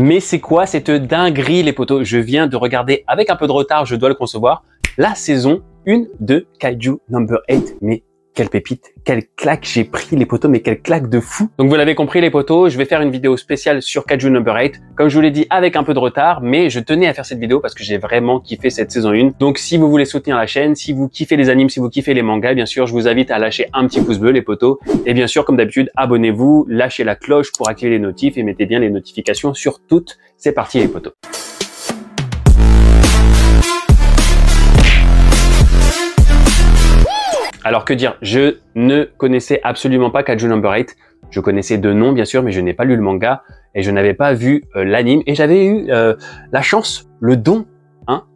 Mais c'est quoi cette dinguerie les potos? Je viens de regarder avec un peu de retard, je dois le concevoir, la saison 1 de Kaiju Number 8. Mais quelle pépite, quelle claque j'ai pris les potos, mais quelle claque de fou. Donc vous l'avez compris les potos, je vais faire une vidéo spéciale sur Kaiju Number 8. Comme je vous l'ai dit, avec un peu de retard, mais je tenais à faire cette vidéo parce que j'ai vraiment kiffé cette saison 1. Donc si vous voulez soutenir la chaîne, si vous kiffez les animes, si vous kiffez les mangas, bien sûr, je vous invite à lâcher un petit pouce bleu les potos. Et bien sûr, comme d'habitude, abonnez-vous, lâchez la cloche pour activer les notifs et mettez bien les notifications sur toutes. C'est parti les potos. Alors que dire, je ne connaissais absolument pas Kaiju Number 8. Je connaissais de nom bien sûr, mais je n'ai pas lu le manga et je n'avais pas vu l'anime. Et j'avais eu la chance, le don,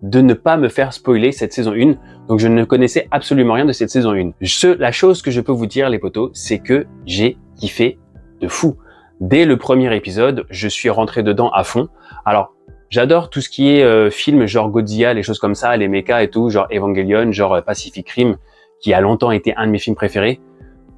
de ne pas me faire spoiler cette saison 1. Donc je ne connaissais absolument rien de cette saison 1. La chose que je peux vous dire les potos, c'est que j'ai kiffé de fou. Dès le premier épisode, je suis rentré dedans à fond. Alors, j'adore tout ce qui est film genre Godzilla, les choses comme ça, les mechas et tout, genre Evangelion, genre Pacific Rim, qui a longtemps été un de mes films préférés.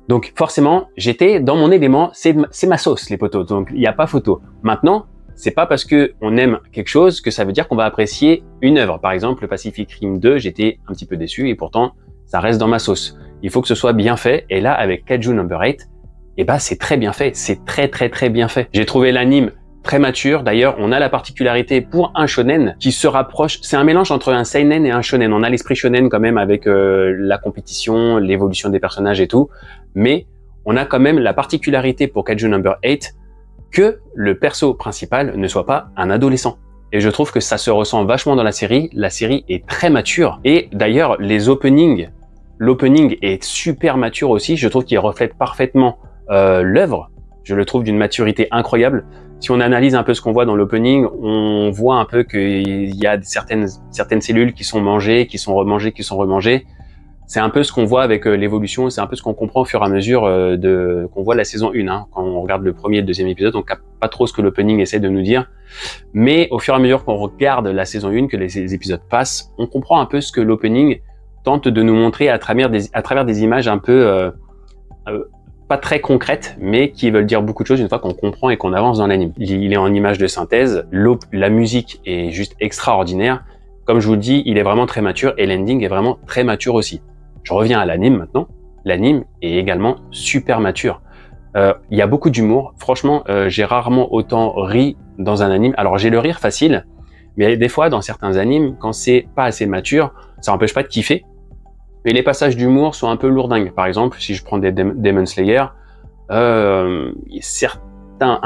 Donc forcément, j'étais dans mon élément, c'est ma sauce les potos, donc il n'y a pas photo. Maintenant, c'est pas parce que on aime quelque chose que ça veut dire qu'on va apprécier une œuvre. Par exemple, le Pacific Rim 2, j'étais un petit peu déçu et pourtant, ça reste dans ma sauce. Il faut que ce soit bien fait et là, avec Kaiju Number 8, eh ben, c'est très bien fait, c'est très bien fait. J'ai trouvé l'anime très mature. D'ailleurs, on a la particularité pour un shonen qui se rapproche. C'est un mélange entre un seinen et un shonen. On a l'esprit shonen quand même avec la compétition, l'évolution des personnages et tout. Mais on a quand même la particularité pour Kaiju Number 8 que le perso principal ne soit pas un adolescent. Et je trouve que ça se ressent vachement dans la série. La série est très mature. Et d'ailleurs, l'opening est super mature aussi. Je trouve qu'il reflète parfaitement l'œuvre. Je le trouve d'une maturité incroyable. Si on analyse un peu ce qu'on voit dans l'opening, on voit un peu qu'il y a certaines cellules qui sont mangées, qui sont remangées, qui sont remangées. C'est un peu ce qu'on voit avec l'évolution, c'est un peu ce qu'on comprend au fur et à mesure qu'on voit la saison 1. Quand on regarde le premier et le deuxième épisode, on capte pas trop ce que l'opening essaie de nous dire. Mais au fur et à mesure qu'on regarde la saison 1, que les épisodes passent, on comprend un peu ce que l'opening tente de nous montrer à travers des images un peu pas très concrètes, mais qui veulent dire beaucoup de choses une fois qu'on comprend et qu'on avance dans l'anime. Il est en image de synthèse, la musique est juste extraordinaire. Comme je vous le dis, il est vraiment très mature et l'ending est vraiment très mature aussi. Je reviens à l'anime maintenant. L'anime est également super mature. Il y a beaucoup d'humour. Franchement, j'ai rarement autant ri dans un anime. Alors j'ai le rire facile, mais des fois dans certains animes, quand c'est pas assez mature, ça n'empêche pas de kiffer. Mais les passages d'humour sont un peu lourdingues. Par exemple, si je prends des Demon Slayer, un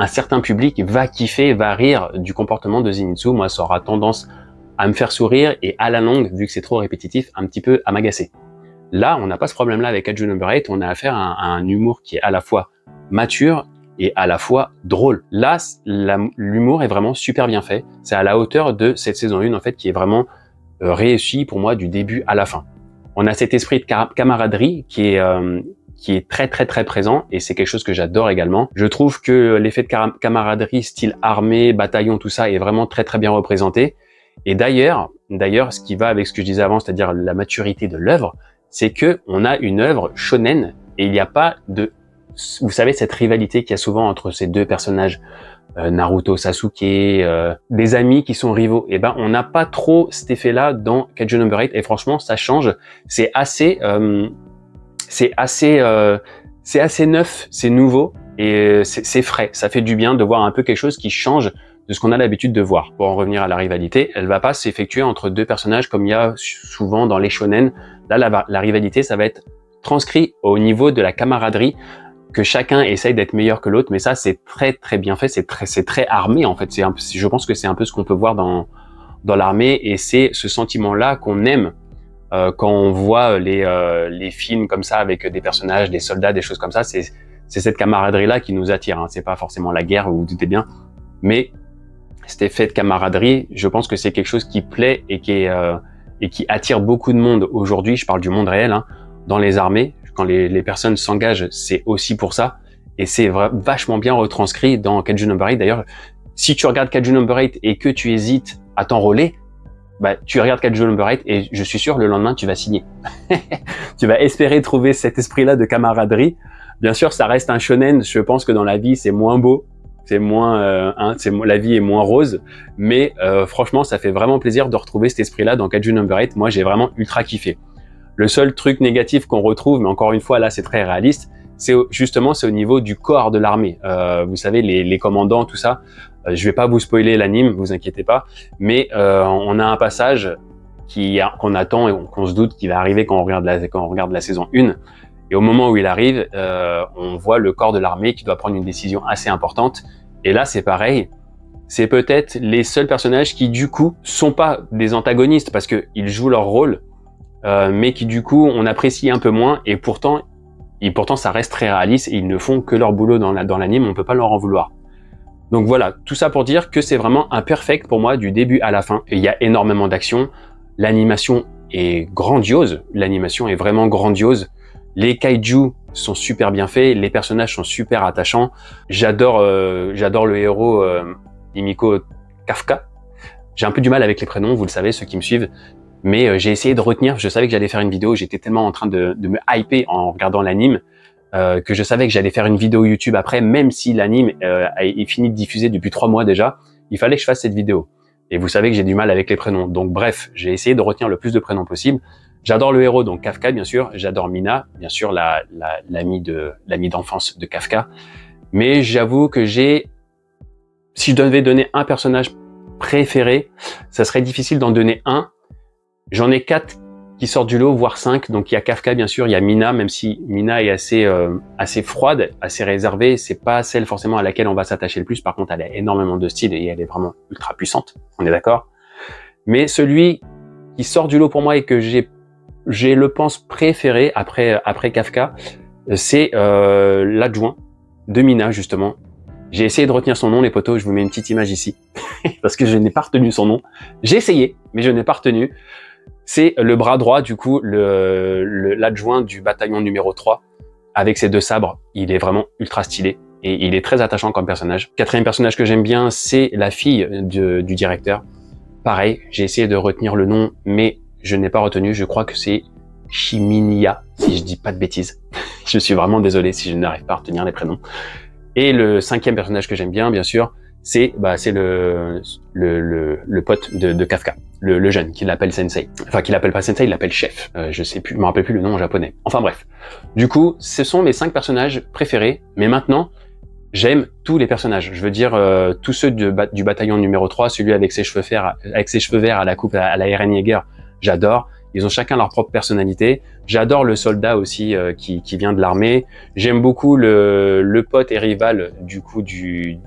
certain public va kiffer, va rire du comportement de Zenitsu. Moi, ça aura tendance à me faire sourire et à la longue, vu que c'est trop répétitif, un petit peu à m'agacer. Là, on n'a pas ce problème-là avec Kaiju Number 8. On a affaire à un humour qui est à la fois mature et à la fois drôle. Là, l'humour est vraiment super bien fait. C'est à la hauteur de cette saison 1, en fait, qui est vraiment réussie pour moi du début à la fin. On a cet esprit de camaraderie qui est très présent et c'est quelque chose que j'adore également. Je trouve que l'effet de camaraderie style armée, bataillon, tout ça est vraiment très bien représenté. Et d'ailleurs, ce qui va avec ce que je disais avant, c'est-à-dire la maturité de l'œuvre, c'est que on a une œuvre shonen et il n'y a pas de, vous savez, cette rivalité qu'il y a souvent entre ces deux personnages, Naruto, Sasuke, des amis qui sont rivaux. Et ben, on n'a pas trop cet effet-là dans Kaiju Number 8 et franchement, ça change. C'est assez neuf, c'est nouveau et c'est frais. Ça fait du bien de voir un peu quelque chose qui change de ce qu'on a l'habitude de voir. Pour en revenir à la rivalité, elle va pas s'effectuer entre deux personnages comme il y a souvent dans les shonen. Là, la rivalité, ça va être transcrit au niveau de la camaraderie, que chacun essaye d'être meilleur que l'autre, mais ça, c'est très bien fait, c'est très armé, en fait. Je pense que c'est un peu ce qu'on peut voir dans l'armée, et c'est ce sentiment-là qu'on aime quand on voit les films comme ça, avec des personnages, des soldats, des choses comme ça. C'est cette camaraderie-là qui nous attire, hein. C'est pas forcément la guerre, vous vous doutez bien, mais cet effet de camaraderie, je pense que c'est quelque chose qui plaît et qui attire beaucoup de monde aujourd'hui. Je parle du monde réel, hein, dans les armées. Quand les personnes s'engagent, c'est aussi pour ça. Et c'est vachement bien retranscrit dans Kaiju Number 8. D'ailleurs, si tu regardes Kaiju Number 8 et que tu hésites à t'enrôler, bah, tu regardes Kaiju Number 8 et je suis sûr, le lendemain, tu vas signer. Tu vas espérer trouver cet esprit-là de camaraderie. Bien sûr, ça reste un shonen. Je pense que dans la vie, c'est moins beau. c'est moins, la vie est moins rose, mais franchement, ça fait vraiment plaisir de retrouver cet esprit-là dans Kaiju Number 8. Moi, j'ai vraiment ultra kiffé. Le seul truc négatif qu'on retrouve, mais encore une fois, là, c'est très réaliste, c'est justement, c'est au niveau du corps de l'armée. Vous savez, les commandants, tout ça. Je vais pas vous spoiler l'anime, vous inquiétez pas, mais on a un passage qu'on attend et qu'on se doute qu'il va arriver quand on regarde la saison 1. Et au moment où il arrive, on voit le corps de l'armée qui doit prendre une décision assez importante. Et là, c'est pareil. C'est peut-être les seuls personnages qui, du coup, sont pas des antagonistes parce qu'ils jouent leur rôle, mais qui, du coup, on apprécie un peu moins. Et pourtant, ça reste très réaliste et ils ne font que leur boulot dans l'anime. On peut pas leur en vouloir. Donc voilà, tout ça pour dire que c'est vraiment un perfect pour moi du début à la fin. Il y a énormément d'action. L'animation est grandiose. L'animation est vraiment grandiose. Les kaiju sont super bien faits, les personnages sont super attachants. J'adore le héros Himiko Kafka. J'ai un peu du mal avec les prénoms, vous le savez, ceux qui me suivent. Mais j'ai essayé de retenir, je savais que j'allais faire une vidéo, j'étais tellement en train de me hyper en regardant l'anime que je savais que j'allais faire une vidéo YouTube après, même si l'anime est fini de diffuser depuis 3 mois déjà, il fallait que je fasse cette vidéo. Et vous savez que j'ai du mal avec les prénoms. Donc bref, j'ai essayé de retenir le plus de prénoms possible. J'adore le héros, donc Kafka, bien sûr. J'adore Mina, bien sûr, l'amie d'enfance de Kafka. Mais j'avoue que si je devais donner un personnage préféré, ça serait difficile d'en donner un. J'en ai 4 qui sortent du lot, voire 5. Donc il y a Kafka, bien sûr, il y a Mina, même si Mina est assez froide, assez réservée. C'est pas celle forcément à laquelle on va s'attacher le plus. Par contre, elle a énormément de style et elle est vraiment ultra puissante. On est d'accord? Mais celui qui sort du lot pour moi et que j'ai le pense préféré après Kafka, c'est l'adjoint de Mina, justement. J'ai essayé de retenir son nom, les potos, je vous mets une petite image ici, parce que je n'ai pas retenu son nom. J'ai essayé, mais je n'ai pas retenu. C'est le bras droit, du coup, l'adjoint du bataillon numéro 3, avec ses 2 sabres. Il est vraiment ultra stylé, et il est très attachant comme personnage. 4e personnage que j'aime bien, c'est la fille du directeur. Pareil, j'ai essayé de retenir le nom, mais je n'ai pas retenu, je crois que c'est Shiminia, si je dis pas de bêtises. Je suis vraiment désolé si je n'arrive pas à retenir les prénoms. Et le 5e personnage que j'aime bien, bien sûr, c'est le pote de Kafka, le jeune, qui l'appelle Sensei. Enfin, qui l'appelle pas Sensei, il l'appelle chef. Je me rappelle plus le nom en japonais. Enfin bref. Du coup, ce sont mes 5 personnages préférés, mais maintenant, j'aime tous les personnages. Je veux dire, tous ceux du bataillon numéro 3, celui avec ses cheveux verts à la coupe à la Eren Yeager, j'adore. Ils ont chacun leur propre personnalité. J'adore le soldat aussi qui vient de l'armée. J'aime beaucoup le pote et rival du coup du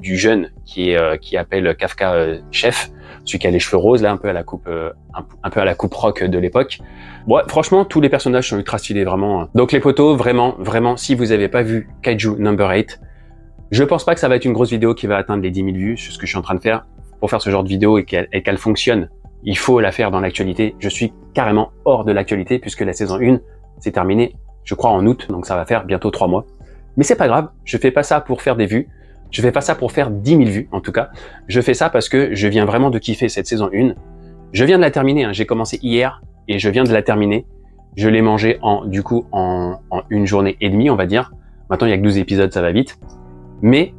jeune qui appelle Kafka chef, celui qui a les cheveux roses là, un peu à la coupe rock de l'époque. Bon, franchement, tous les personnages sont ultra stylés vraiment. Donc les potos, vraiment, si vous avez pas vu Kaiju Number 8, je pense pas que ça va être une grosse vidéo qui va atteindre les 10 000 vues, c'est ce que je suis en train de faire. Pour faire ce genre de vidéo et qu'elle fonctionne, il faut la faire dans l'actualité. Je suis carrément hors de l'actualité puisque la saison 1 s'est terminée, je crois, en août, donc ça va faire bientôt 3 mois. Mais c'est pas grave, je fais pas ça pour faire des vues, je fais pas ça pour faire 10 000 vues en tout cas. Je fais ça parce que je viens vraiment de kiffer cette saison 1. Je viens de la terminer, hein. J'ai commencé hier et je viens de la terminer. Je l'ai mangé en une journée et demie, on va dire. Maintenant, il y a que 12 épisodes, ça va vite. Mais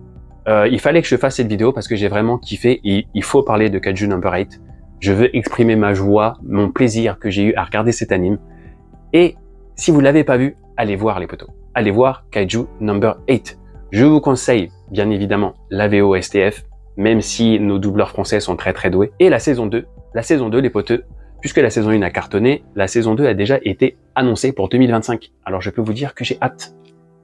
il fallait que je fasse cette vidéo parce que j'ai vraiment kiffé et il faut parler de Kaiju Number 8. Je veux exprimer ma joie, mon plaisir que j'ai eu à regarder cet anime. Et si vous l'avez pas vu, allez voir les potos. Allez voir Kaiju Number 8. Je vous conseille, bien évidemment, la VO STF, même si nos doubleurs français sont très très doués. Et la saison 2. La saison 2, les potos, puisque la saison 1 a cartonné, la saison 2 a déjà été annoncée pour 2025. Alors je peux vous dire que j'ai hâte.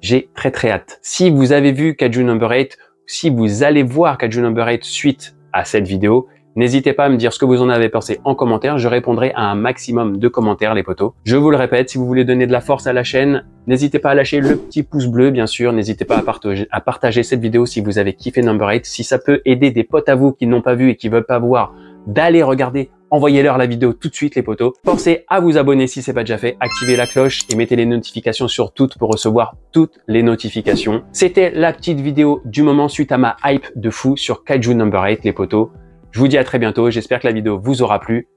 J'ai très très hâte. Si vous avez vu Kaiju Number 8, si vous allez voir Kaiju Number 8 suite à cette vidéo, n'hésitez pas à me dire ce que vous en avez pensé en commentaire, je répondrai à un maximum de commentaires les potos. Je vous le répète, si vous voulez donner de la force à la chaîne, n'hésitez pas à lâcher le petit pouce bleu bien sûr, n'hésitez pas à partager cette vidéo si vous avez kiffé Number 8, si ça peut aider des potes à vous qui n'ont pas vu et qui veulent pas voir, d'aller regarder, envoyez-leur la vidéo tout de suite les potos. Pensez à vous abonner si c'est pas déjà fait, activez la cloche et mettez les notifications sur toutes pour recevoir toutes les notifications. C'était la petite vidéo du moment suite à ma hype de fou sur Kaiju Number 8 les potos. Je vous dis à très bientôt, j'espère que la vidéo vous aura plu.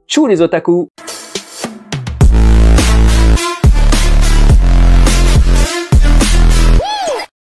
Tchou les otaku!